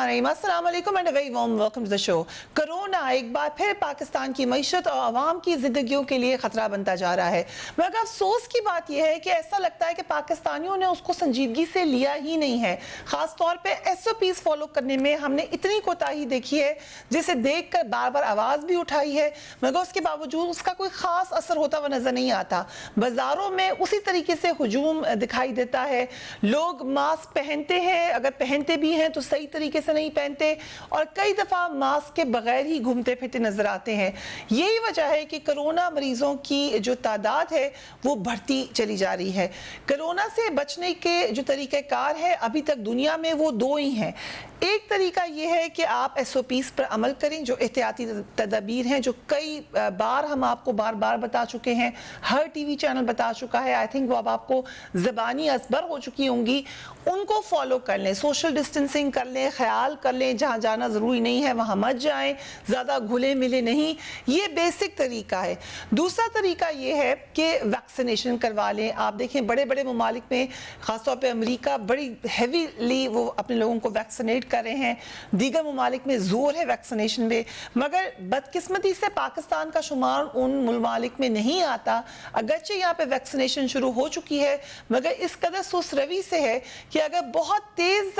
बिस्मिल्लाहिर्रहमानिर्रहीम, अस्सलाम वालेकुम and very warm welcome to the show. Corona एक बार फिर पाकिस्तान की मईशत और आवाम की जिंदगियों के लिए खतरा बनता जा रहा है। मगर अफसोस की बात यह है कि ऐसा लगता है कि पाकिस्तानियों ने उसको संजीदगी से लिया ही नहीं है। खासतौर पे SOPs फॉलो करने में हमने इतनी कोताही देखी है जिसे देख कर बार बार आवाज भी उठाई है, मगर उसके बावजूद उसका कोई खास असर होता हुआ नजर नहीं आता। बाजारों में उसी तरीके से हुजूम दिखाई देता है। लोग मास्क पहनते हैं, अगर पहनते भी हैं तो सही तरीके से नहीं पहनते और कई दफा मास्क के बगैर ही घूमते फिरते नजर आते हैं। यही वजह है कि कोरोना मरीजों की जो तादाद है वो बढ़ती चली जा रही है। कोरोना से बचने के जो तरीक़ेकार है अभी तक दुनिया में वो दो ही हैं। एक तरीका ये है कि आप SOPs पर अमल करें, जो एहतियाती तदबीर हैं, जो कई बार हम आपको बार बार बता चुके हैं, हर TV चैनल बता चुका है। आई थिंक वो अब आपको ज़बानी असबर हो चुकी होंगी। उनको फॉलो कर लें, सोशल डिस्टेंसिंग कर लें, ख्याल कर लें, जहाँ जाना ज़रूरी नहीं है वहाँ मत जाएं, ज़्यादा घुले मिले नहीं। ये बेसिक तरीका है। दूसरा तरीका ये है कि वैक्सीनेशन करवा लें। आप देखें बड़े बड़े ममालिक में, ख़ासतौर पर अमरीका बड़ी हैवीली वो अपने लोगों को वैक्सीनेट कर रहे हैं। दीगर ममालिक में जोर है वैक्सीनेशन में, मगर बदकिस्मती से पाकिस्तान का शुमार उन ममालिक में नहीं आता। अगरचे यहाँ पे वैक्सीनेशन शुरू हो चुकी है, मगर इस कदर सुस्त रवि से है कि अगर बहुत तेज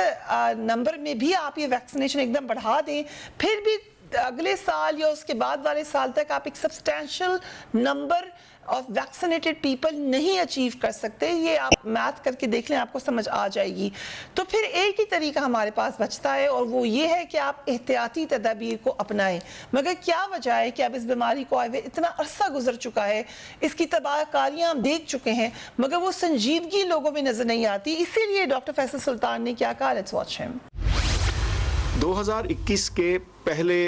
नंबर में भी आप ये वैक्सीनेशन एकदम बढ़ा दें, फिर भी अगले साल या उसके बाद वाले साल तक आप एक substantial number of vaccinated people नहीं अचीव कर सकते। ये आप मैथ करके देख लें, आपको समझ आ जाएगी। तो फिर एक ही तरीका हमारे पास बचता है और वो ये है कि आप एहतियाती तदाबीर को अपनाएं। मगर क्या वजह है कि अब इस बीमारी को आए हुए इतना अरसा गुजर चुका है, इसकी तबाहकारियां हम देख चुके हैं, मगर वो संजीदगी लोगों में नजर नहीं आती। इसीलिए डॉक्टर फैसल सुल्तान ने क्या कहा, लेट्स वॉच हिम। 2021 के पहले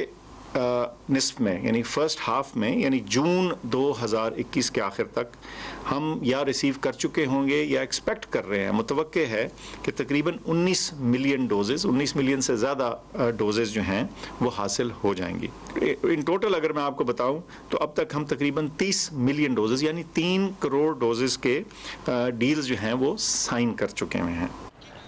निस्फ में, यानी फर्स्ट हाफ में, यानी जून 2021 के आखिर तक हम या रिसीव कर चुके होंगे या एक्सपेक्ट कर रहे हैं, मुतवक्के है कि तकरीबन 19 मिलियन डोजेज़, 19 मिलियन से ज़्यादा डोजेज़ जो हैं वो हासिल हो जाएंगी। इन टोटल अगर मैं आपको बताऊं तो अब तक हम तकरीबन 30 मिलियन डोजेज़ यानी 3 करोड़ डोजेज़ के डील्स जो हैं वो साइन कर चुके हुए हैं।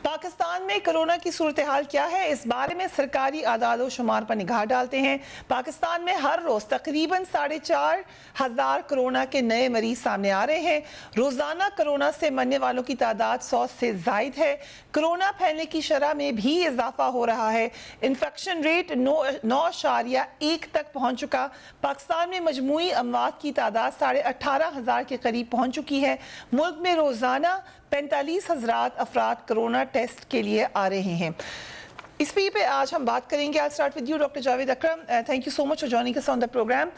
पाकिस्तान में कोरोना की सूरत हाल क्या है, इस बारे में सरकारी आदाद शुमार पर निगाह डालते हैं। पाकिस्तान में हर रोज तकरीबन 4,500 कोरोना के नए मरीज सामने आ रहे हैं। रोजाना कोरोना से मरने वालों की तादाद 100 से जायद है। कोरोना फैलने की शरह में भी इजाफा हो रहा है। इन्फेक्शन रेट 9.1 तक पहुंच चुका। पाकिस्तान में मजमूई अमवात की तादाद 18,500 के करीब पहुंच चुकी है। मुल्क में रोजाना 45,000 अफराद कोरोना टेस्ट के लिए आ रहे हैं। इस पे आज हम बात करेंगे। I start with you doctor Javed Akram, thank you so much for joining us on the programme.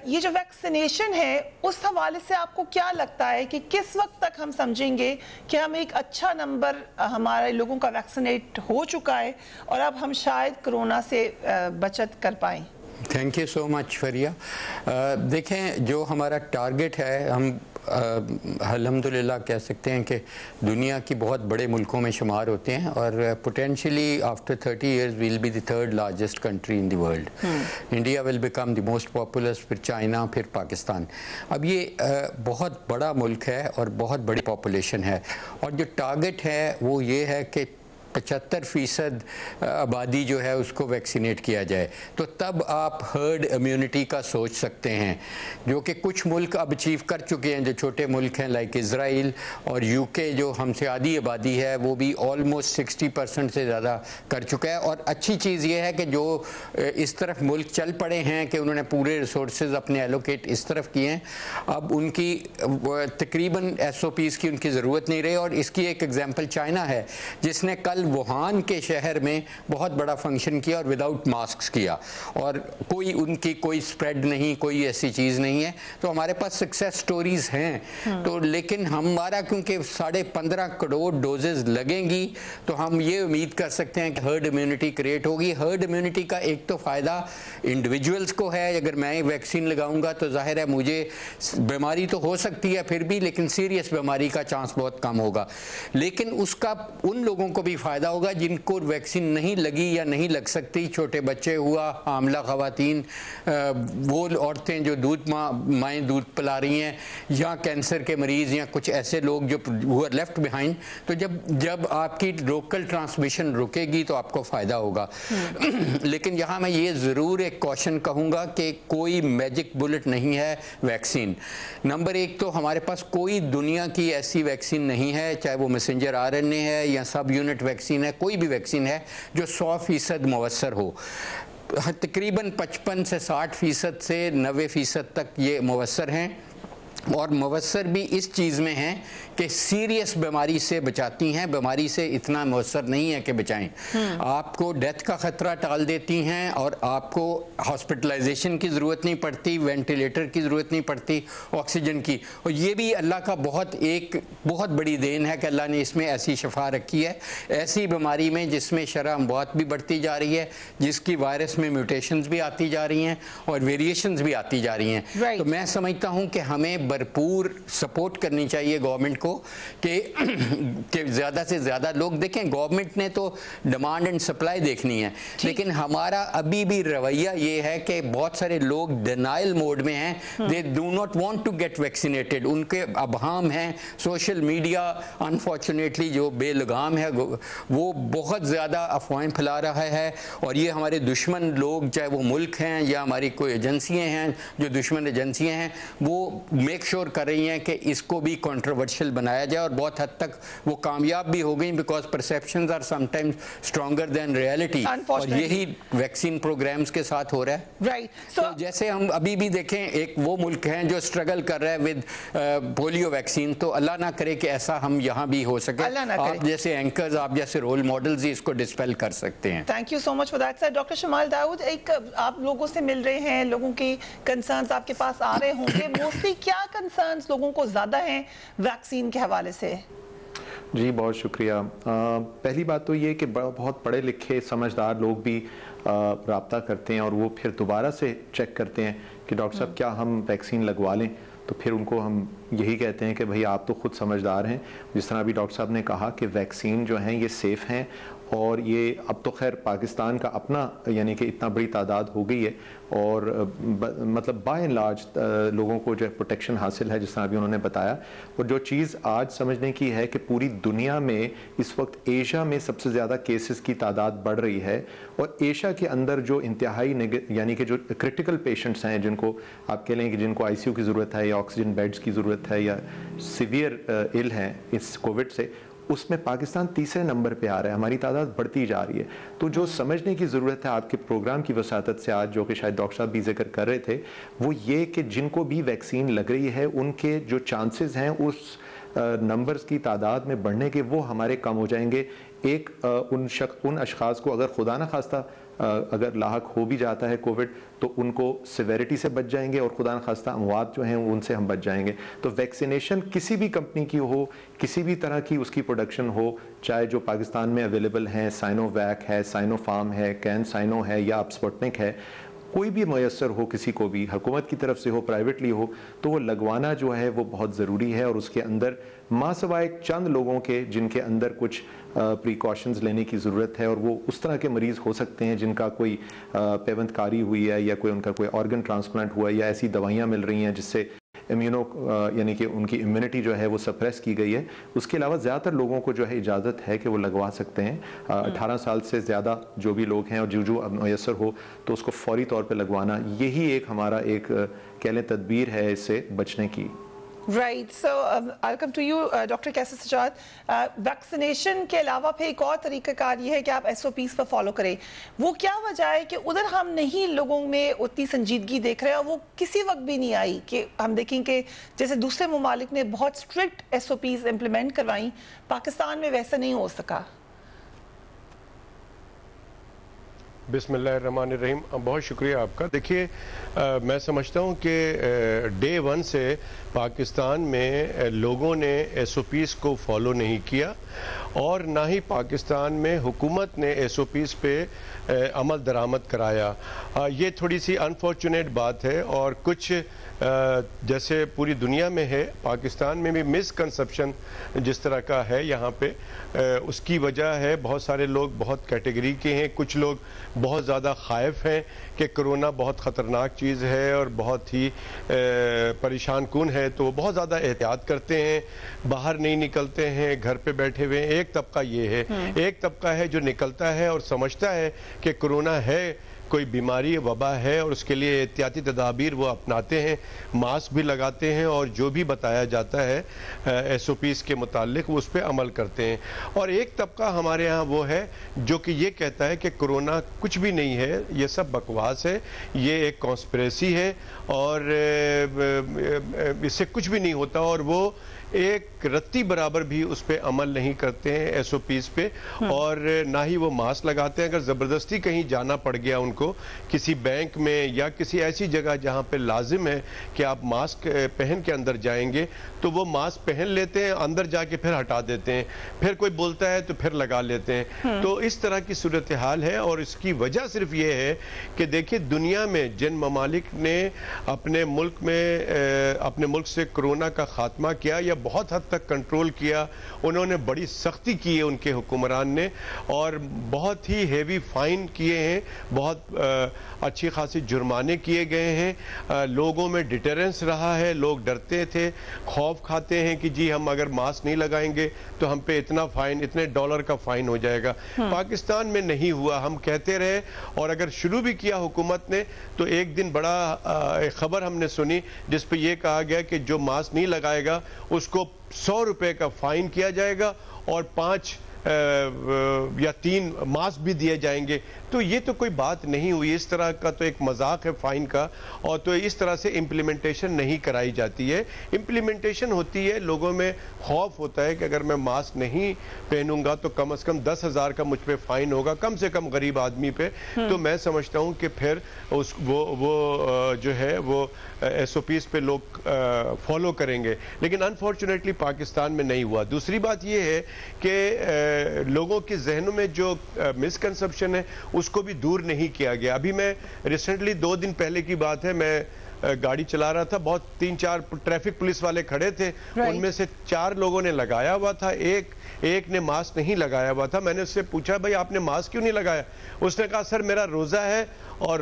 ये जो वैक्सीनेशन है उस हवाले से आपको क्या लगता है कि किस वक्त तक हम समझेंगे कि हम एक अच्छा नंबर हमारे लोगों का वैक्सीनेट हो चुका है और अब हम शायद कोरोना से बचत कर पाएँ? थैंक यू सो मच फरिया। देखें, जो हमारा टारगेट है, हम अल्हम्दुलिल्लाह कह सकते हैं कि दुनिया की बहुत बड़े मुल्कों में शुमार होते हैं और potentially after 30 years will be the 3rd largest country in the world. India will become the most populous, फिर चाइना, फिर पाकिस्तान। अब ये बहुत बड़ा मुल्क है और बहुत बड़ी पॉपुलेशन है और जो टारगेट है वो ये है कि 75% आबादी जो है उसको वैक्सीनेट किया जाए, तो तब आप हर्ड इम्यूनिटी का सोच सकते हैं, जो कि कुछ मुल्क अब अचीव कर चुके हैं। जो छोटे मुल्क हैं लाइक इज़राइल और UK, जो हमसे आधी आबादी है, वो भी ऑलमोस्ट 60% से ज़्यादा कर चुका है। और अच्छी चीज़ ये है कि जो इस तरफ मुल्क चल पड़े हैं कि उन्होंने पूरे रिसोर्सेज अपने एलोकेट इस तरफ किए हैं, अब उनकी तकरीबन SOPs की उनकी ज़रूरत नहीं रही। और इसकी एक एग्जाम्पल चाइना है, जिसने कल वुहान के शहर में बहुत बड़ा फंक्शन किया और विदाउट मास्क किया और कोई उनकी कोई स्प्रेड नहीं, कोई ऐसी चीज़ नहीं है। तो हमारे पास सक्सेस स्टोरीज हैं। तो लेकिन हमारा क्योंकि 15.5 करोड़ डोजेज लगेंगी तो हम ये उम्मीद कर सकते हैं कि हर्ड इम्यूनिटी क्रिएट होगी। हर्ड इम्यूनिटी का एक तो फ़ायदा इंडिविजुअल्स को है, अगर मैं वैक्सीन लगाऊंगा तो जाहिर है मुझे बीमारी तो हो सकती है फिर भी, लेकिन सीरियस बीमारी का चांस बहुत कम होगा। लेकिन उसका उन लोगों को भी फ़ायदा होगा। जिनको वैक्सीन नहीं लगी या नहीं लग सकती, छोटे बच्चे हुआ, हामला ख़वातीन, वो औरतें जो माएँ दूध पिला रही हैं, या कैंसर के मरीज़, या कुछ ऐसे लोग जो हुआ लेफ्ट बिहाइंड, तो जब आपकी लोकल ट्रांसमिशन रुकेगी तो आपको फ़ायदा होगा। लेकिन यहाँ मैं ये ज़रूर एक कॉशन कहूँगा कि कोई मैजिक बुलेट नहीं है वैक्सीन। नंबर एक तो हमारे पास कोई दुनिया की ऐसी वैक्सीन नहीं है, चाहे वो मैसेंजर आरएनए है या सब यूनिट वैक्सीन है, कोई भी वैक्सीन है जो 100% मुवस्सर हो। तकरीबन 55 से 60% से 90% तक ये मुवस्सर हैं, और मुवस्सर भी इस चीज़ में हैं कि सीरियस बीमारी से बचाती हैं, बीमारी से इतना मुवस्सर नहीं है कि बचाएं। आपको डेथ का ख़तरा टाल देती हैं, और आपको हॉस्पिटलाइजेशन की ज़रूरत नहीं पड़ती, वेंटिलेटर की ज़रूरत नहीं पड़ती, ऑक्सीजन की। और ये भी अल्लाह का बहुत बड़ी देन है कि अल्लाह ने इसमें ऐसी शफा रखी है, ऐसी बीमारी में जिसमें शरह अमवात भी बढ़ती जा रही है, जिसकी वायरस में म्यूटेशंस भी आती जा रही हैं और वेरिएशंस भी आती जा रही हैं। तो मैं समझता हूँ कि हमें भरपूर सपोर्ट करनी चाहिए गवर्नमेंट को कि ज़्यादा से ज़्यादा लोग देखें। गवर्नमेंट ने तो डिमांड एंड सप्लाई देखनी है, लेकिन हमारा अभी भी रवैया ये है कि बहुत सारे लोग डिनाइल मोड में हैं, they do not want to get vaccinated. उनके अबहाम हैं, सोशल मीडिया अनफॉर्चुनेटली जो बेलगाम है वो बहुत ज़्यादा अफवाहें फैला रहा है, और ये हमारे दुश्मन लोग, चाहे वो मुल्क हैं या हमारी कोई एजेंसियाँ हैं, जो दुश्मन एजेंसियाँ हैं, वो मेक श्योर कर रही हैं कि इसको भी कंट्रोवर्शियल बनाया जाए, और बहुत हद तक वो कामयाब भी हो गई, because perceptions are sometimes stronger than reality, और यही वैक्सीन प्रोग्राम्स के साथ हो रहा है। राइट। तो जैसे हम अभी भी देखें, एक वो मुल्क हैं जो स्ट्रगल कर रहा है विद पोलियो वैक्सीन, तो अल्लाह ना करे कि ऐसा हम यहाँ भी हो सके। आप जैसे एंकर्स, आप जैसे रोल मॉडल्स ही इसको डिस्पेल कर सकते हैं। Thank you so much for that sir. Doctor Shamal Daud, एक आप लोगों से मिल रहे हैं, लोगों की कंसर्न्स आपके पास आ रहे होंगे, मोस्टली क्या कंसर्न्स लोगों को ज़्यादा हैं वैक्सीन के हवाले से? जी बहुत शुक्रिया। पहली बात तो ये कि बहुत पढ़े लिखे समझदार लोग भी रब्ता करते हैं, और वो फिर दोबारा से चेक करते हैं कि डॉक्टर साहब क्या हम वैक्सीन लगवा लें, तो फिर उनको हम यही कहते हैं कि भाई आप तो खुद समझदार हैं। जिस तरह अभी डॉक्टर साहब ने कहा कि वैक्सीन जो हैं ये सेफ़ हैं, और ये अब तो खैर पाकिस्तान का अपना यानी कि इतना बड़ी तादाद हो गई है, और मतलब बाय एंड लार्ज लोगों को जो प्रोटेक्शन हासिल है, जिस तरह अभी उन्होंने बताया। और जो चीज़ आज समझने की है कि पूरी दुनिया में इस वक्त एशिया में सबसे ज़्यादा केसेस की तादाद बढ़ रही है, और एशिया के अंदर जो इंतहाई यानी कि जो क्रिटिकल पेशेंट्स हैं, जिनको आप कह लें कि जिनको आईसीयू की ज़रूरत है या ऑक्सीजन बेड्स की ज़रूरत है या सीवियर इल हैं इस कोविड से, उसमें पाकिस्तान तीसरे नंबर पे आ रहा है। हमारी तादाद बढ़ती जा रही है। तो जो समझने की ज़रूरत है आपके प्रोग्राम की वसातत से आज, जो कि शायद डॉक्टर साहब भी जिक्र कर रहे थे, वो ये कि जिनको भी वैक्सीन लग रही है उनके जो चांसेस हैं उस नंबर्स की तादाद में बढ़ने के, वो हमारे कम हो जाएंगे। उन अशखास को अगर खुदा न खास्ता अगर लाहक हो भी जाता है कोविड, तो उनको सिवेरिटी से बच जाएंगे, और खुदा न खास्ता अमवात जो हैं उनसे हम बच जाएंगे। तो वैक्सीनेशन किसी भी कंपनी की हो, किसी भी तरह की उसकी प्रोडक्शन हो, चाहे जो पाकिस्तान में अवेलेबल हैं, साइनोवैक है, साइनोफार्म है, कैन साइनो है या अब स्पुतनिक है, कोई भी मैसर हो किसी को भी, हुकूमत की तरफ से हो, प्राइवेटली हो, तो वो लगवाना जो है वो बहुत ज़रूरी है। और उसके अंदर मासवाए चंद लोगों के जिनके अंदर कुछ प्रिकॉशंस लेने की ज़रूरत है, और वो उस तरह के मरीज़ हो सकते हैं जिनका कोई पेवंदकारी हुई है, या कोई उनका कोई ऑर्गन ट्रांसप्लांट हुआ है, या ऐसी दवाइयाँ मिल रही हैं जिससे इम्यूनो यानी कि उनकी इम्यूनिटी जो है वो सप्रेस की गई है। उसके अलावा ज़्यादातर लोगों को जो है इजाज़त है कि वो लगवा सकते हैं। 18 साल से ज़्यादा जो भी लोग हैं और जो मैसर हो, तो उसको फौरी तौर पे लगवाना, यही एक हमारा एक कह लें तदबीर है इससे बचने की। Right. So I come to you doctor Qaiser Sajjad. Vaccination के अलावा फिर एक और तरीक़ाकार ये है कि आप SOPs पर फॉलो करें। वो क्या वजह है कि उधर हम नहीं लोगों में उतनी संजीदगी देख रहे हैं, और वो किसी वक्त भी नहीं आई कि हम देखें कि जैसे दूसरे ममालिक ने बहुत स्ट्रिक्ट SOPs इम्प्लीमेंट करवाई, पाकिस्तान में वैसा नहीं हो सका। बिस्मिल्लाहिर्रहमानिर्रहीम, बहुत शुक्रिया आपका। देखिए, मैं समझता हूँ कि डे 1 से पाकिस्तान में लोगों ने SOPs को फॉलो नहीं किया, और ना ही पाकिस्तान में हुकूमत ने SOPs पे अमल दरामद कराया। ये थोड़ी सी अनफॉर्चुनेट बात है और कुछ जैसे पूरी दुनिया में है, पाकिस्तान में भी मिसकंसेप्शन जिस तरह का है यहाँ पे, उसकी वजह है बहुत सारे लोग बहुत कैटेगरी के हैं। कुछ लोग बहुत ज़्यादा खाइफ हैं कि कोरोना बहुत ख़तरनाक चीज़ है और बहुत ही परेशान कुन है, तो वो बहुत ज़्यादा एहतियात करते हैं, बाहर नहीं निकलते हैं, घर पे बैठे हुए हैं। एक तबका ये है, एक तबका है जो निकलता है और समझता है कि कोरोना है, कोई बीमारी वबा है और उसके लिए एहतियाती तदाबीर वो अपनाते हैं, मास्क भी लगाते हैं और जो भी बताया जाता है SOPs के मुतालिक वो उस पर अमल करते हैं। और एक तबका हमारे यहाँ वो है जो कि ये कहता है कि कोरोना कुछ भी नहीं है, ये सब बकवास है, ये एक कॉन्स्पिरेसी है और इससे कुछ भी नहीं होता, और वो एक रत्ती बराबर भी उस पर अमल नहीं करते हैं SOPs पे, और ना ही वो मास्क लगाते हैं। अगर ज़बरदस्ती कहीं जाना पड़ गया उनको किसी बैंक में या किसी ऐसी जगह जहाँ पे लाजिम है कि आप मास्क पहन के अंदर जाएंगे, तो वो मास्क पहन लेते हैं, अंदर जाके फिर हटा देते हैं, फिर कोई बोलता है तो फिर लगा लेते हैं। तो इस तरह की सूरत हाल है और इसकी वजह सिर्फ ये है कि देखिए दुनिया में जिन ममालिक ने अपने मुल्क से कोरोना का खात्मा किया या बहुत हद तक कंट्रोल किया, उन्होंने बड़ी सख्ती की है उनके हुक्मरान ने, और बहुत ही हेवी फाइन किए हैं, बहुत अच्छी खासी जुर्माने किए गए हैं। लोगों में डिटरेंस रहा है, लोग डरते थे, खौफ खाते हैं कि जी हम अगर मास्क नहीं लगाएंगे तो हम पे इतना फाइन, इतने डॉलर का फाइन हो जाएगा। पाकिस्तान में नहीं हुआ, हम कहते रहे, और अगर शुरू भी किया हुकूमत ने तो एक दिन बड़ा एक खबर हमने सुनी जिस पे ये कहा गया कि जो मास्क नहीं लगाएगा उसको 100 रुपए का फाइन किया जाएगा और 5 या 3 मास्क भी दिए जाएंगे। तो ये तो कोई बात नहीं हुई, इस तरह का तो एक मजाक है फाइन का, और तो इस तरह से इम्प्लीमेंटेशन नहीं कराई जाती है। इम्प्लीमेंटेशन होती है, लोगों में खौफ होता है कि अगर मैं मास्क नहीं पहनूंगा तो कम से कम 10,000 का मुझ पे फाइन होगा, कम से कम गरीब आदमी पे। तो मैं समझता हूँ कि फिर वो जो है वो SOPs पे लोग फॉलो करेंगे, लेकिन अनफॉर्चुनेटली पाकिस्तान में नहीं हुआ। दूसरी बात ये है कि लोगों के जहनों में जो मिसकंसेप्शन है उसको भी दूर नहीं किया गया। अभी मैं रिसेंटली 2 दिन पहले की बात है, मैं गाड़ी चला रहा था, बहुत 3-4 ट्रैफिक पुलिस वाले खड़े थे, उनमें से 4 लोगों ने लगाया हुआ था, एक ने मास्क नहीं लगाया हुआ था। मैंने उससे पूछा भाई आपने मास्क क्यों नहीं लगाया? उसने कहा सर मेरा रोजा है और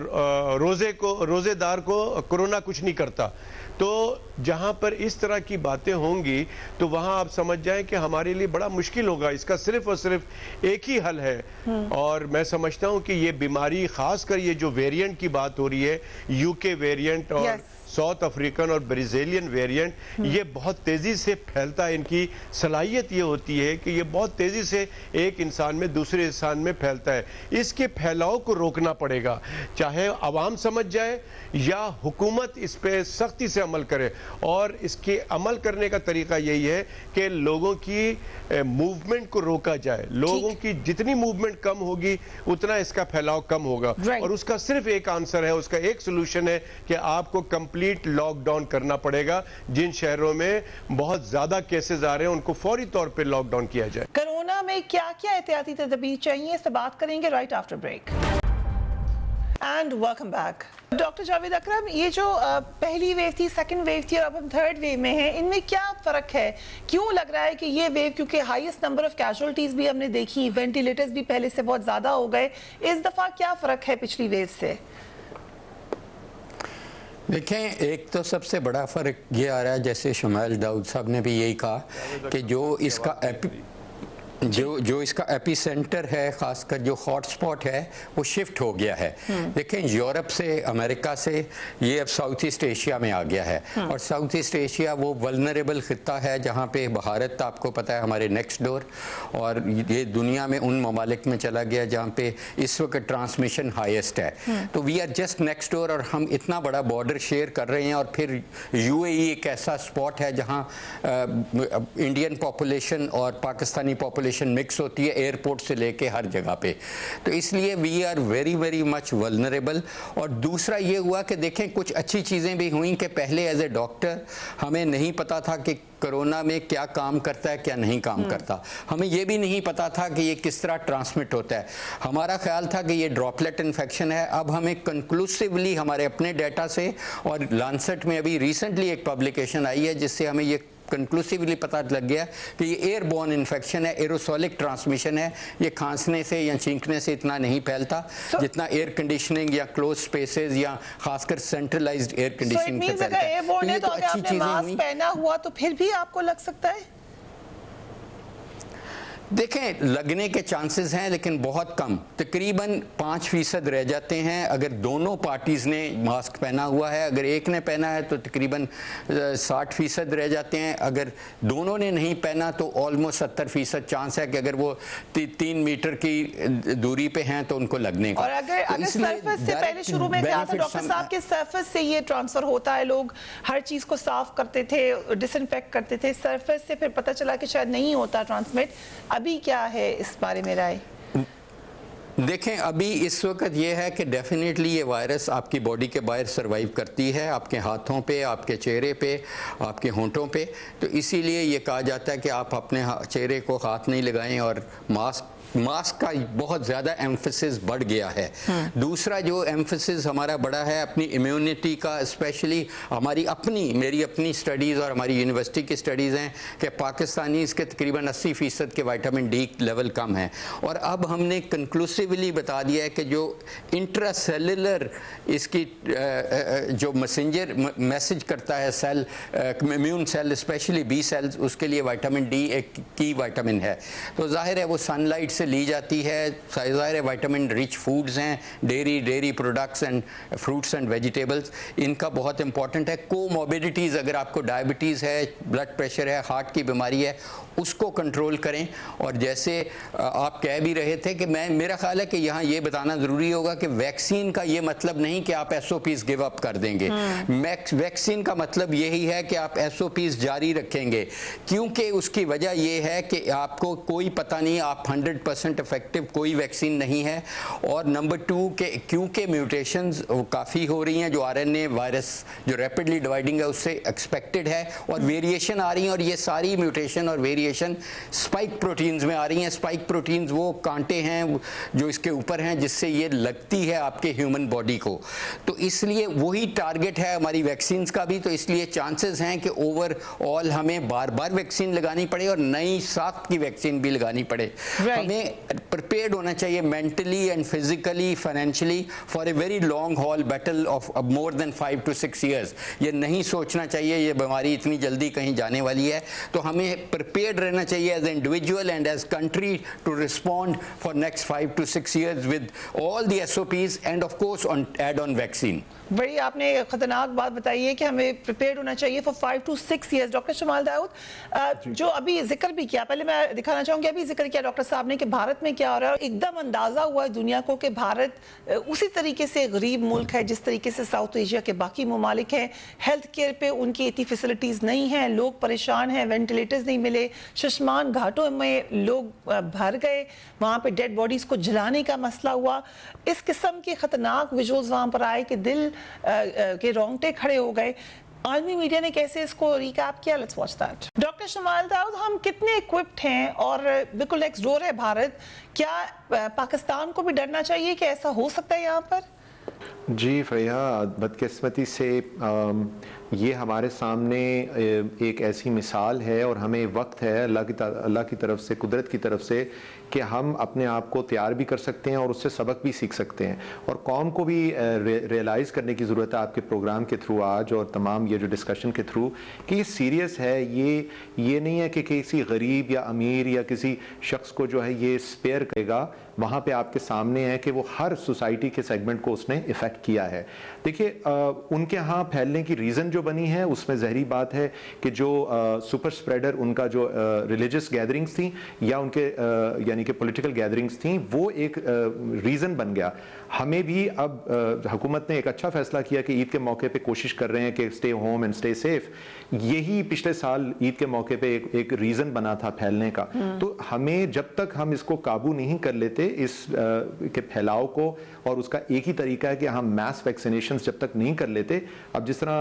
रोजेदार को कोरोना कुछ नहीं करता। तो जहां पर इस तरह की बातें होंगी तो वहां आप समझ जाएं कि हमारे लिए बड़ा मुश्किल होगा। इसका सिर्फ और सिर्फ एक ही हल है, और मैं समझता हूं कि ये बीमारी, खासकर ये जो वेरिएंट की बात हो रही है, UK वेरिएंट और साउथ अफ्रीकन और ब्राजीलियन वेरिएंट, ये बहुत तेजी से फैलता है। इनकी सलाहियत ये होती है कि ये बहुत तेजी से एक इंसान में दूसरे इंसान में फैलता है। इसके फैलाव को रोकना पड़ेगा, चाहे आवाम समझ जाए या हुकूमत इस पे सख्ती से अमल करे। और इसके अमल करने का तरीका यही है कि लोगों की मूवमेंट को रोका जाए। लोगों की जितनी मूवमेंट कम होगी उतना इसका फैलाव कम होगा, और उसका सिर्फ एक आंसर है, उसका एक सोल्यूशन है कि आपको कंप्लीट लॉकडाउन करना पड़ेगा। जिन शहरों में बहुत ज्यादा केसेस आ रहे हैं उनको फौरी तौर पे लॉकडाउन किया जाए। कोरोना में क्या क्या एहतियाती तदबीर चाहिए, इस पर बात करेंगे right after break. And welcome back. Doctor Javed Akram, ये जो पहली वेव थी, सेकंड वेव थी और अब हम थर्ड वेव में हैं, इनमें क्या फ़र्क है? क्यों लग रहा है कि ये वेव, क्योंकि हाईएस्ट नंबर ऑफ कैजुअल्टीज भी हमने देखी, वेंटिलेटर्स भी पहले से बहुत ज़्यादा हो गए, इस दफ़ा क्या फ़र्क है पिछली वेव से? देखें, एक तो सबसे बड़ा फ़र्क ये आ रहा है, जैसे शुमाइल दाऊद साहब ने भी यही कहा कि जो इसका एपी सेंटर है, खासकर जो हॉटस्पॉट है, वो शिफ्ट हो गया है। देखें, यूरोप से, अमेरिका से ये अब साउथ ईस्ट एशिया में आ गया है, और साउथ ईस्ट एशिया वो वल्नरेबल खित्ता है जहाँ पे भारत आपको पता है हमारे नेक्स्ट डोर, और ये दुनिया में उन ममालिक में चला गया जहाँ पे इस वक्त ट्रांसमिशन हाईएस्ट है। तो we are just next door, और हम इतना बड़ा बॉर्डर शेयर कर रहे हैं। और फिर UAE एक ऐसा स्पॉट है जहाँ इंडियन पॉपुलेशन और पाकिस्तानी पॉपुलेशन पॉपुलेशन मिक्स होती है एयरपोर्ट से लेके हर जगह पे, तो इसलिए we are very very much vulnerable. और दूसरा ये हुआ कि देखें कुछ अच्छी चीज़ें भी हुई कि पहले एज ए डॉक्टर हमें नहीं पता था कि कोरोना में क्या काम करता है क्या नहीं काम करता, हमें ये भी नहीं पता था कि ये किस तरह ट्रांसमिट होता है। हमारा ख्याल था कि ये ड्रॉपलेट इन्फेक्शन है। अब हमें कंक्लूसिवली हमारे अपने डाटा से, और लांसेट में अभी रिसेंटली एक पब्लिकेशन आई है जिससे हमें ये कंक्लूसिवली पता लग गया कि ये एयरबोर्न इन्फेक्शन है, एरोसोलिक ट्रांसमिशन है। ये खांसने से या छींकने से इतना नहीं फैलता जितना एयर कंडीशनिंग या क्लोज स्पेसेस या खासकर सेंट्रलाइज्ड एयर कंडीशनिंग से फैलता है। एयरबोर्न है तो अगर आपने मास्क पहना हुआ तो फिर भी आपको लग सकता है? देखें, लगने के चांसेस हैं लेकिन बहुत कम, तकरीबन 5% रह जाते हैं अगर दोनों पार्टीज़ ने मास्क पहना हुआ है। अगर एक ने पहना है तो तकरीबन 60% रह जाते हैं, अगर दोनों ने नहीं पहना तो ऑलमोस्ट 70% चांस है कि अगर वो 3 मीटर की दूरी पे हैं तो उनको लगने का। और अगर सरफेस से पहले शुरू में क्या था डॉक्टर साहब के सरफेस से ये ट्रांसफर होता है, लोग हर चीज़ को साफ करते थे, डिसइंफेक्ट करते थे, सरफेस से फिर पता चला कि शायद नहीं होता ट्रांसमिट। अभी क्या है इस बारे में राय? देखें, अभी इस वक्त ये है कि डेफिनेटली ये वायरस आपकी बॉडी के बाहर सरवाइव करती है, आपके हाथों पे, आपके चेहरे पे, आपके होंठों पे। तो इसीलिए ये कहा जाता है कि आप अपने चेहरे को हाथ नहीं लगाएं और मास्क का बहुत ज़्यादा एम्फेसिस बढ़ गया है। दूसरा जो एम्फेसिस हमारा बढ़ा है अपनी इम्यूनिटी का, स्पेशली हमारी मेरी अपनी स्टडीज़ और हमारी यूनिवर्सिटी की स्टडीज़ हैं कि पाकिस्तानी इसके तकरीबन 80% के विटामिन डी लेवल कम है। और अब हमने कंक्लूसिवली बता दिया है कि जो इंट्रासेलुलर इसकी जो मैसेज करता है cell, immune cell specially B cells, उसके लिए विटामिन डी एक की विटामिन है। तो जाहिर है वो सनलाइट से ली जाती है, ज़ाहिर है विटामिन रिच फूड्स हैं, dairy products and fruits and vegetables, इनका बहुत इंपॉर्टेंट है। कोमॉर्बिडिटीज़, अगर आपको डायबिटीज़ है, ब्लड प्रेशर है, हार्ट की बीमारी है, उसको कंट्रोल करें। और जैसे आप कह भी रहे थे कि मेरा ख्याल है कि यहाँ ये बताना ज़रूरी होगा कि वैक्सीन का ये मतलब नहीं कि आप SOPs गिव अप कर देंगे। वैक्सीन का मतलब यही है कि आप SOPs जारी रखेंगे, क्योंकि उसकी वजह ये है कि आपको कोई पता नहीं, आप 100% इफेक्टिव कोई वैक्सीन नहीं है। और नंबर 2 के क्योंकि म्यूटेशंस काफ़ी हो रही हैं, जो RNA वायरस जो रैपिडली डिवाइडिंग है उससे एक्सपेक्टेड है, और वेरिएशन आ रही हैं, और ये सारी म्यूटेशन और वेरिएशन स्पाइक प्रोटीन्स में आ रही हैं। स्पाइक प्रोटीन्स वो कांटे हैं जो इसके ऊपर हैं जिससे ये लगती है आपके ह्यूमन बॉडी को। तो इसलिए वही टारगेट है हमारी वैक्सीन का भी। तो इसलिए चांसेस हैं कि ओवरऑल हमें बार बार वैक्सीन लगानी पड़े और नई 7 की वैक्सीन भी लगानी पड़े। हमें प्रिपेयर्ड होना चाहिए mentally and physically, financially for a very long haul battle of more than 5 to 6 years। ये नहीं सोचना चाहिए ये बीमारी इतनी जल्दी कहीं जाने वाली है। तो हमें प्रिपेयर्ड रहना चाहिए as individual and as country to respond for next 5 to 6 years with all the SOPs and of course add on vaccine. बड़ी आपने खतरनाक बात बताई है कि हमें प्रिपेयर्ड होना चाहिए for 5 to 6 years। Doctor Shamal Daud, जो अभी जिक्र भी किया, पहले मैं दिखाना चाहूंगी, अभी जिक्र किया डॉक्टर साहब ने कि भारत में क्या हो रहा है, एकदम अंदाजा हुआ है दुनिया को कि भारत उसी तरीके से गरीब मुल्क है जिस तरीके से साउथ एशिया के बाकी ममालिक हैं। हेल्थ केयर पे उनकी इतनी फैसिलिटीज़ नहीं हैं, लोग परेशान हैं, वेंटिलेटर्स नहीं मिले, शशमान घाटों में लोग भर गए, वहाँ पे डेड बॉडीज़ को जलाने का मसला हुआ। इस किस्म के खतरनाक विजुअल्स वहाँ पर आए कि दिल के रोंगटे खड़े हो गए। आलमी मीडिया ने कैसे इसको रिकैप किया, let's watch that. Doctor Shamal Daud, हम कितने इक्विप्ड हैं और बिल्कुल नेक्स्ट डोर है भारत, क्या पाकिस्तान को भी डरना चाहिए कि ऐसा हो सकता है यहाँ पर? जी फरिया, बदकिस्मती से ये हमारे सामने एक ऐसी मिसाल है और हमें वक्त है अल्लाह की तरफ से, कुदरत की तरफ से, कि हम अपने आप को तैयार भी कर सकते हैं और उससे सबक भी सीख सकते हैं। और कौम को भी रियलाइज़ करने की ज़रूरत है आपके प्रोग्राम के थ्रू आज और तमाम ये जो डिस्कशन के थ्रू, कि ये सीरियस है। ये नहीं है कि किसी गरीब या अमीर या किसी शख्स को जो है ये स्पेयर करेगा। वहाँ पे आपके सामने है कि वो हर सोसाइटी के सेगमेंट को उसने इफ़ेक्ट किया है। देखिए उनके यहाँ फैलने की रीज़न जो बनी है उसमें ज़हरी बात है कि जो सुपर स्प्रेडर उनका जो रिलीजियस गैदरिंग्स थी या उनके यानी कि पॉलिटिकल गैदरिंग्स थी वो एक रीज़न बन गया। हमें भी अब हुकूमत ने एक अच्छा फैसला किया कि ईद के मौके पे कोशिश कर रहे हैं कि stay home and stay safe. यही पिछले साल ईद के मौके पे एक रीज़न बना था फैलने का। तो हमें जब तक हम इसको काबू नहीं कर लेते इस के फैलाव को, और उसका एक ही तरीका है कि हम मैस वैक्सीनेशन जब तक नहीं कर लेते, अब जिस तरह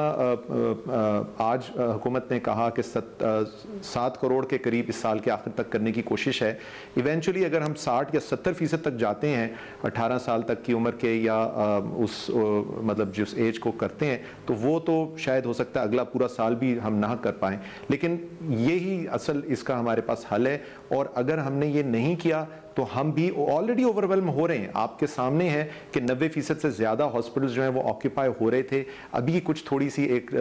आज हुकूमत ने कहा कि 7 करोड़ के करीब इस साल के आखिर तक करने की कोशिश है। इवेंचुअली अगर हम 60 या 70% तक जाते हैं 18 साल तक की उम्र के या उस मतलब जिस एज को करते हैं, तो वो तो शायद हो सकता है अगला पूरा साल भी हम ना कर पाएं। लेकिन यही असल इसका हमारे पास हल है, और अगर हमने ये नहीं किया तो हम भी ऑलरेडी ओवरवेल्म हो रहे हैं। आपके सामने है कि 90% से ज़्यादा हॉस्पिटल्स जो हैं वो ऑक्यूपाई हो रहे थे। अभी कुछ थोड़ी सी एक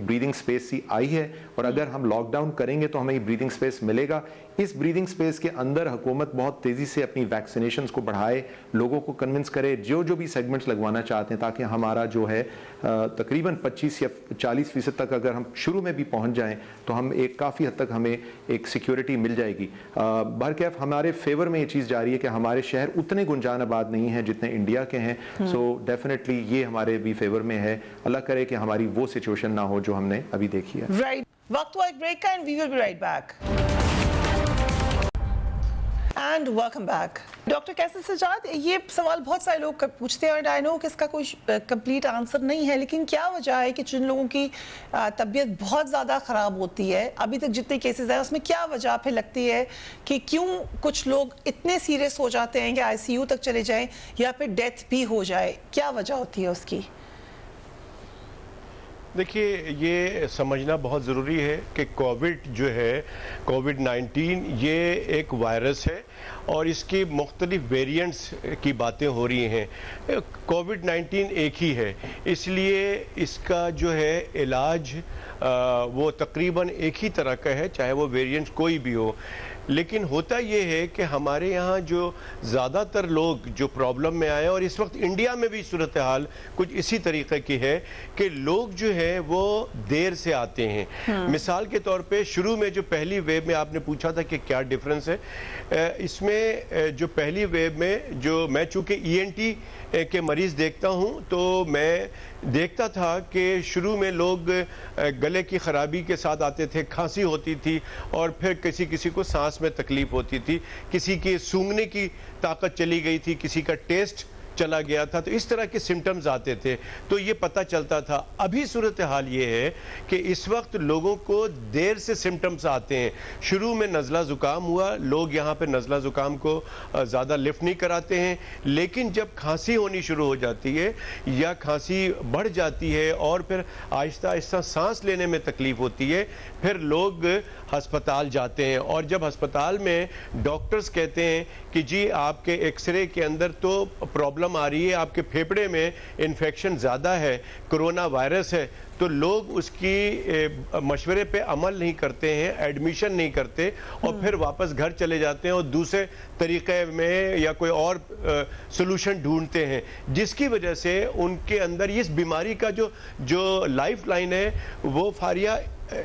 ब्रीदिंग स्पेस सी आई है, और अगर हम लॉकडाउन करेंगे तो हमें ये ब्रीदिंग स्पेस मिलेगा। इस ब्रीदिंग स्पेस के अंदर हुकूमत बहुत तेज़ी से अपनी वैक्सीनेशंस को बढ़ाए, लोगों को कन्विंस करे जो भी सेगमेंट्स लगवाना चाहते हैं, ताकि हमारा जो है तकरीबन 25 या 40% तक अगर हम शुरू में भी पहुंच जाएं तो हम एक काफ़ी हद तक हमें एक सिक्योरिटी मिल जाएगी। बहरकैफ हमारे फेवर में ये चीज़ जा रही है कि हमारे शहर उतने गुंजान आबाद नहीं हैं जितने इंडिया के हैं। सो डेफिनेटली ये हमारे भी फेवर में है। अल्लाह करे कि हमारी वो सिचुएशन ना हो जो हमने अभी देखी है। राइट, वक्त हुआ एक ब्रेक का and we will be right back. And welcome back. Doctor Kaiser Sajjad, ये सवाल बहुत सारे लोग पूछते हैं और आई नो कि इसका कोई कंप्लीट आंसर नहीं है, लेकिन क्या वजह है कि जिन लोगों की तबीयत बहुत ज़्यादा ख़राब होती है, अभी तक जितने केसेस हैं उसमें क्या वजह फिर लगती है कि क्यों कुछ लोग इतने सीरियस हो जाते हैं कि ICU तक चले जाएं या फिर डेथ भी हो जाए? क्या वजह होती है उसकी? देखिए, ये समझना बहुत ज़रूरी है कि कोविड जो है, कोविड-19 ये एक वायरस है और इसकी मुख्तलिफ वेरिएंट्स की बातें हो रही हैं। कोविड-19 एक ही है, इसलिए इसका जो है इलाज वो तकरीबन एक ही तरह का है, चाहे वो वेरिएंट कोई भी हो। लेकिन होता ये है कि हमारे यहाँ जो ज़्यादातर लोग जो प्रॉब्लम में आए, और इस वक्त इंडिया में भी सूरत हाल कुछ इसी तरीके की है कि लोग जो है वो देर से आते हैं। मिसाल के तौर पे शुरू में जो पहली वेव में आपने पूछा था कि क्या डिफरेंस है, इसमें जो पहली वेव में जो मैं चूँकि ENT के मरीज़ देखता हूँ, तो मैं देखता था कि शुरू में लोग गले की ख़राबी के साथ आते थे, खांसी होती थी, और फिर किसी किसी को सांस में तकलीफ़ होती थी, किसी की सूंघने की ताकत चली गई थी, किसी का टेस्ट चला गया था। तो इस तरह के सिम्टम्स आते थे, तो ये पता चलता था। अभी सूरत हाल ये है कि इस वक्त लोगों को देर से सिम्टम्स आते हैं। शुरू में नज़ला ज़ुकाम हुआ, लोग यहाँ पे नज़ला ज़ुकाम को ज़्यादा लिफ्ट नहीं कराते हैं, लेकिन जब खांसी होनी शुरू हो जाती है या खांसी बढ़ जाती है और फिर आहिस्ता आहिस्ता सांस लेने में तकलीफ़ होती है, फिर लोग हस्पताल जाते हैं। और जब हस्पताल में डॉक्टर्स कहते हैं कि जी आपके एक्सरे के अंदर तो प्रॉब्लम आ रही है, आपके फेफड़े में इन्फेक्शन ज़्यादा है, कोरोना वायरस है, तो लोग उसकी मशवरे पे अमल नहीं करते हैं, एडमिशन नहीं करते, और फिर वापस घर चले जाते हैं और दूसरे तरीक़े में या कोई और सॉल्यूशन ढूंढते हैं, जिसकी वजह से उनके अंदर इस बीमारी का जो लाइफ लाइन है वो फारिया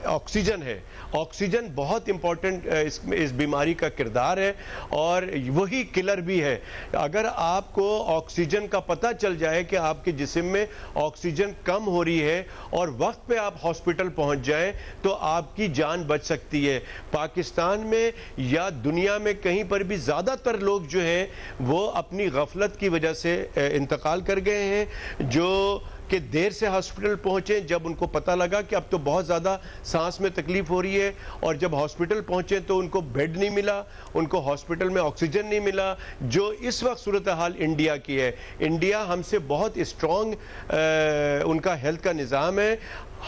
ऑक्सीजन है। ऑक्सीजन बहुत इंपॉर्टेंट इस बीमारी का किरदार है और वही किलर भी है। अगर आपको ऑक्सीजन का पता चल जाए कि आपके जिस्म में ऑक्सीजन कम हो रही है और वक्त पे आप हॉस्पिटल पहुंच जाएं, तो आपकी जान बच सकती है। पाकिस्तान में या दुनिया में कहीं पर भी ज़्यादातर लोग जो हैं वो अपनी गफलत की वजह से इंतकाल कर गए हैं, जो कि देर से हॉस्पिटल पहुंचे, जब उनको पता लगा कि अब तो बहुत ज़्यादा सांस में तकलीफ हो रही है, और जब हॉस्पिटल पहुंचे तो उनको बेड नहीं मिला, उनको हॉस्पिटल में ऑक्सीजन नहीं मिला, जो इस वक्त सूरत हाल इंडिया की है। इंडिया हमसे बहुत स्ट्रॉन्ग उनका हेल्थ का निज़ाम है।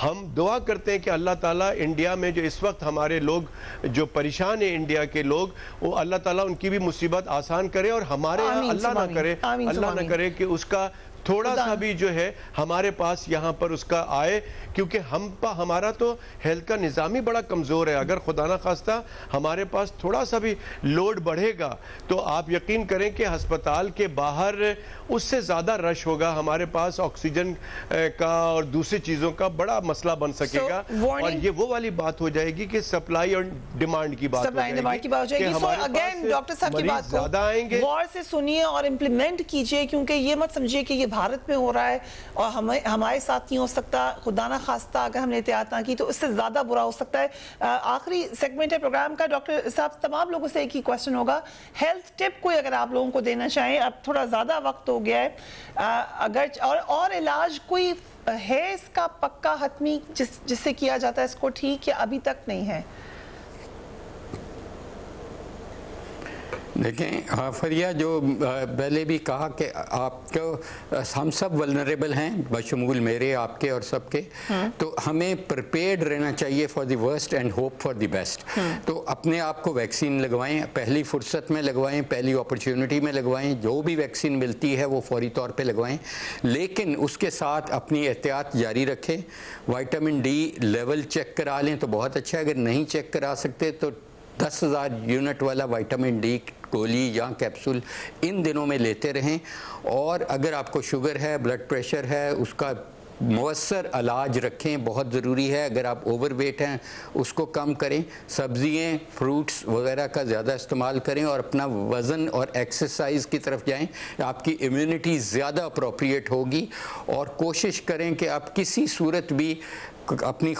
हम दुआ करते हैं कि अल्लाह ताला इंडिया में जो इस वक्त हमारे लोग जो परेशान है, इंडिया के लोग, वो अल्लाह ताला उनकी भी मुसीबत आसान करे, और हमारे यहाँ अल्लाह ना करे कि उसका थोड़ा सा भी जो है हमारे पास यहाँ पर उसका आए, क्योंकि हमारा तो हेल्थ का निज़ाम ही बड़ा कमज़ोर है। अगर खुदा ना खास्ता हमारे पास थोड़ा सा भी लोड बढ़ेगा तो आप यकीन करें कि अस्पताल के बाहर उससे ज़्यादा रश होगा, हमारे पास ऑक्सीजन का और दूसरी चीज़ों का बड़ा मसला बन सकेगा। और ये वो वाली बात हो जाएगी कि सप्लाई और डिमांड की बात हो जाएगी। सो अगेन डॉक्टर साहब की बात ज़्यादा आएंगे, गौर से सुनिए और इम्प्लीमेंट कीजिए, क्योंकि ये मत समझिए कि ये भारत में हो रहा है और हमारे साथ नहीं हो सकता। खुदा ना खास्ता अगर हमने एहतियात ना की तो इससे ज्यादा बुरा हो सकता है। आखिरी सेगमेंट है प्रोग्राम का। डॉक्टर साहब, तमाम लोगों से एक ही क्वेश्चन होगा, हेल्थ टिप कोई अगर आप लोगों को देना चाहें, अब थोड़ा ज्यादा वक्त हो गया है, अगर और इलाज कोई है इसका पक्का हतमी जिससे किया जाता है इसको ठीक, या अभी तक नहीं है? देखें फरिया, जो पहले भी कहा कि आपको हम सब वल्नरेबल हैं, बशमूल मेरे, आपके और सबके, तो हमें प्रिपेयर्ड रहना चाहिए for the worst and hope for the best. तो अपने आप को वैक्सीन लगवाएं, पहली फुर्सत में लगवाएं, पहली अपॉर्चुनिटी में लगवाएं, जो भी वैक्सीन मिलती है वो फौरी तौर पे लगवाएं, लेकिन उसके साथ अपनी एहतियात जारी रखें। विटामिन डी लेवल चेक करा लें तो बहुत अच्छा है, अगर नहीं चेक करा सकते तो 10,000 यूनिट वाला विटामिन डी गोली या कैप्सूल इन दिनों में लेते रहें। और अगर आपको शुगर है, ब्लड प्रेशर है, उसका मौसर इलाज रखें, बहुत ज़रूरी है। अगर आप ओवरवेट हैं उसको कम करें, सब्जियां फ्रूट्स वगैरह का ज़्यादा इस्तेमाल करें और अपना वज़न और एक्सरसाइज की तरफ जाएं, आपकी इम्यूनिटी ज़्यादा अप्रोप्रिएट होगी। और कोशिश करें कि आप किसी सूरत भी अपनी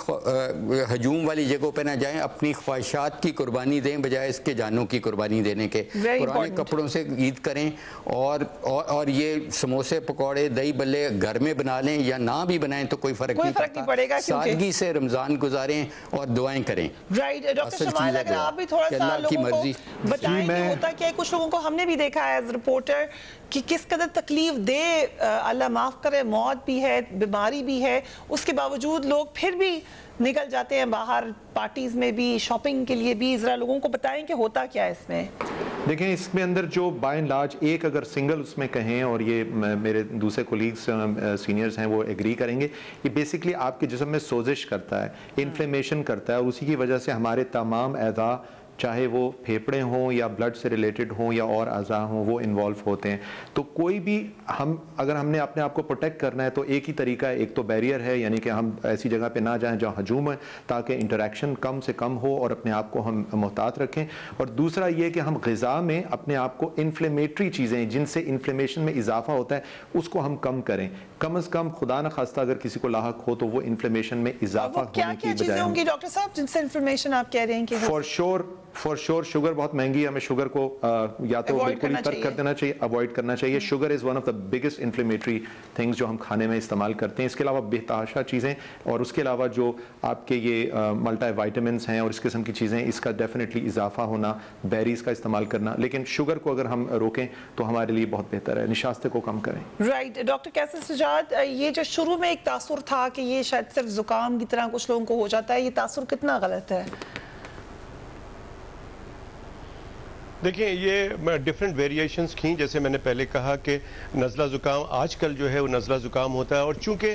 हजूम वाली जगहों पे ना जाएं, अपनी ख्वाहिशात की कुर्बानी दें बजाय इसके जानों की कुर्बानी देने के। पुराने कपड़ों से ईद करें और ये समोसे पकौड़े दही बल्ले घर में बना लें या ना भी बनाएं तो कोई फर्क नहीं पड़ेगा। सादगी से रमजान गुजारें और दुआएं करें। राइट डॉक्टर शमाइल, अगर आप भी थोड़ा सा लोगों को बताएं कि होता क्या है। कुछ लोगों को हमने भी देखा है एज रिपोर्टर कि किस कदर तकलीफ दे, अल्लाह माफ करे, मौत भी है, बीमारी भी है, उसके बावजूद लोग फिर भी निकल जाते हैं बाहर, पार्टीज में भी, शॉपिंग के लिए भी। जरा लोगों को बताएं कि होता क्या है इसमें। देखें, इसमें अंदर जो बाय एंड लार्ज एक अगर सिंगल उसमें कहें, और ये मेरे दूसरे कोलीग्स सीनियर्स हैं वो एग्री करेंगे, ये बेसिकली आपके जिस्म में सोजिश करता है, इन्फ्लेमेशन करता है, और उसी की वजह से हमारे तमाम अज़ा, चाहे वो फेफड़े हों या ब्लड से रिलेटेड हों या और अज़ा हों, वो इन्वॉल्व होते हैं। तो कोई भी अगर हमने अपने आप को प्रोटेक्ट करना है तो एक ही तरीका है, एक तो बैरियर है, यानी कि हम ऐसी जगह पे ना जाएं जहाँ हजूम है, ताकि इंटरेक्शन कम से कम हो और अपने आप को हम मोहतात रखें। और दूसरा ये कि हम ग़िज़ा में अपने आप को इन्फ्लेमेटरी चीज़ें जिनसे इन्फ्लेमेशन में इजाफा होता है उसको हम कम करें। कम अज़ कम खुदा न खास्ता अगर किसी को लाहक हो तो वो इन्फ्लेमेशन में इजाफा होने की बजाय होंगी डॉक्टर साहब जिनसे इन्फ्लेमेशन आप कह रहे हैं कि फॉर श्योर शुगर बहुत महंगी है, हमें शुगर को या तो बिल्कुल ही तर्क कर देना चाहिए, अवॉइड करना चाहिए। Sugar is one of the biggest inflammatory things जो हम खाने में इस्तेमाल करते हैं। इसके अलावा बेतहाशा चीज़ें और उसके अलावा जो आपके ये मल्टी वाइटामिन्स हैं और इस किस्म की चीज़ें, इसका डेफिनेटली इजाफा होना, बेरीज का इस्तेमाल करना। लेकिन शुगर को अगर हम रोकें तो हमारे लिए बहुत बेहतर है, निशास्ते को कम करें। राइट डॉक्टर कैसर सजाद, ये जो शुरू में एक तासुर था कि ये शायद सिर्फ जुकाम की तरह कुछ लोगों को हो जाता है, ये तासुर कितना गलत है? देखिए, ये डिफरेंट वेरिएशंस की, जैसे मैंने पहले कहा कि नज़ला ज़ुकाम आजकल जो है वो नज़ला ज़ुकाम होता है, और चूँकि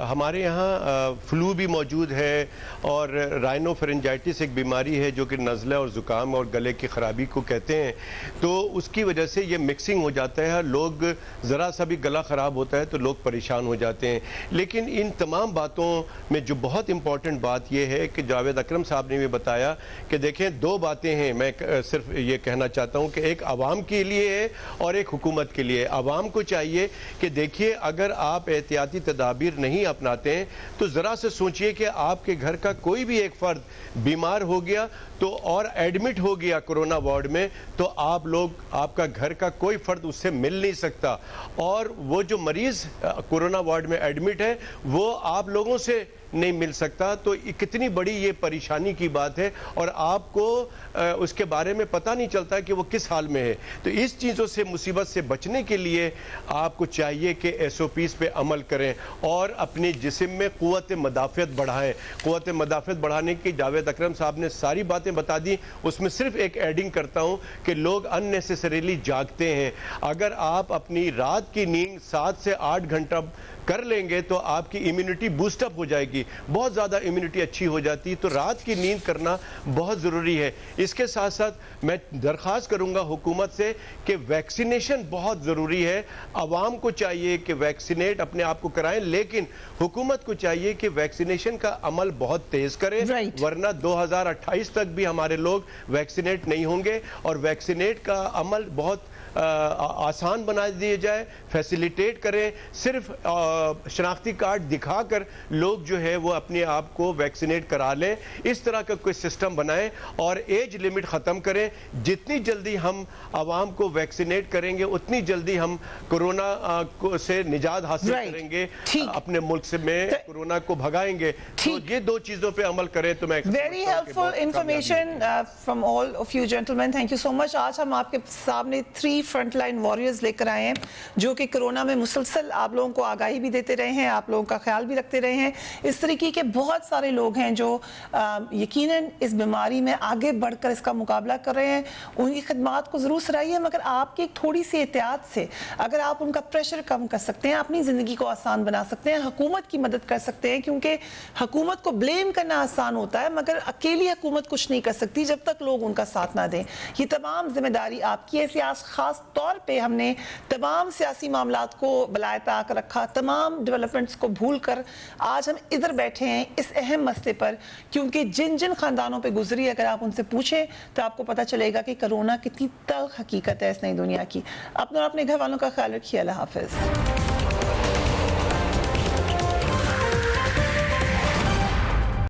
हमारे यहाँ फ्लू भी मौजूद है और राइनोफेरेंजाइटिस एक बीमारी है जो कि नज़ला और ज़ुकाम और गले की ख़राबी को कहते हैं, तो उसकी वजह से ये मिक्सिंग हो जाता है। लोग ज़रा सा भी गला ख़राब होता है तो लोग परेशान हो जाते हैं। लेकिन इन तमाम बातों में जो बहुत इम्पॉर्टेंट बात यह है कि जावेद अकरम साहब ने भी बताया कि देखें, दो बातें हैं, मैं सिर्फ ये कहना चाहता हूं कि एक आवाम के लिए है और एक हुकूमत के लिए। आवाम को चाहिए कि देखिए, अगर आप एहतियाती तदाबीर नहीं अपनाते हैं तो ज़रा से सोचिए कि आपके घर का कोई भी एक फ़र्द बीमार हो गया तो और एडमिट हो गया कोरोना वार्ड में, तो आप लोग, आपका घर का कोई फ़र्द उससे मिल नहीं सकता, और वो जो मरीज़ कोरोना वार्ड में एडमिट है वो आप लोगों से नहीं मिल सकता, तो कितनी बड़ी ये परेशानी की बात है और आपको उसके बारे में पता नहीं चलता कि वो किस हाल में है। तो इस चीज़ों से, मुसीबत से बचने के लिए आपको चाहिए कि SOPs पे अमल करें और अपने जिस्म में क़ुव्वत मदाफ़ियत बढ़ाएं। क़ुव्वत मदाफ़ियत बढ़ाने की जावेद अकरम साहब ने सारी बातें बता दी, उसमें सिर्फ एक एडिंग करता हूं कि लोग अननेसेसरीली जागते हैं। अगर आप अपनी रात की नींद 7 से 8 घंटा कर लेंगे तो आपकी इम्यूनिटी बूस्टअप हो जाएगी, बहुत ज़्यादा इम्यूनिटी अच्छी हो जाती है। तो रात की नींद करना बहुत ज़रूरी है। इसके साथ साथ मैं दरख्वास्त करूंगा हुकूमत से कि वैक्सीनेशन बहुत ज़रूरी है। आवाम को चाहिए कि वैक्सीनेट अपने आप को कराएं, लेकिन हुकूमत को चाहिए कि वैक्सीनेशन का अमल बहुत तेज़ करें, वरना 2028 तक भी हमारे लोग वैक्सीनेट नहीं होंगे। और वैक्सीनेट का अमल बहुत आसान बना दिए जाए, फैसिलिटेट करें। सिर्फ शनाख्ती कार्ड दिखाकर लोग जो है वो अपने आप को वैक्सीनेट करा लें, इस तरह का कोई सिस्टम बनाएं और एज लिमिट ख़त्म करें। जितनी जल्दी हम आवाम को वैक्सीनेट करेंगे उतनी जल्दी हम कोरोना से निजात हासिल करेंगे, अपने मुल्क से में कोरोना को भगाएंगे। तो ये दो चीज़ों पे अमल करें तो मैं very helpful information from all of you gentleman, thank you so much. आज हम आपके सामने 3 फ्रंटलाइन वॉरियर्स लेकर आए हैं जो कि कोरोना में मुसलसल आप लोगों को आगाही भी देते रहे हैं, आप लोगों का ख्याल भी रखते रहे हैं। इस तरीके के बहुत सारे लोग हैं जो यकीनन इस बीमारी में आगे बढ़कर इसका मुकाबला कर रहे हैं। उनकी खिदमात को ज़रूर सराहिए, मगर आपकी थोड़ी सी एहतियात से अगर आप उनका प्रेशर कम कर सकते हैं, अपनी ज़िंदगी को आसान बना सकते हैं, हुकूमत की मदद कर सकते हैं। क्योंकि हुकूमत को ब्लेम करना आसान होता है, मगर अकेली हुकूमत कुछ नहीं कर सकती जब तक लोग उनका साथ ना दें। ये तमाम जिम्मेदारी आपकी है। आज खास तौर पे हमने तमाम सियासी मामलात को बलाए ताक रखा, तमाम डेवलपमेंट्स को भूल कर आज हम इधर बैठे हैं इस अहम मसले पर, क्योंकि जिन जिन खानदानों पे गुजरी अगर आप उनसे पूछें तो आपको पता चलेगा कि कोरोना कितनी तल्ख हकीकत है इस नई दुनिया की। अपने और अपने घर वालों का ख्याल रखिए। अल्लाह हाफिज।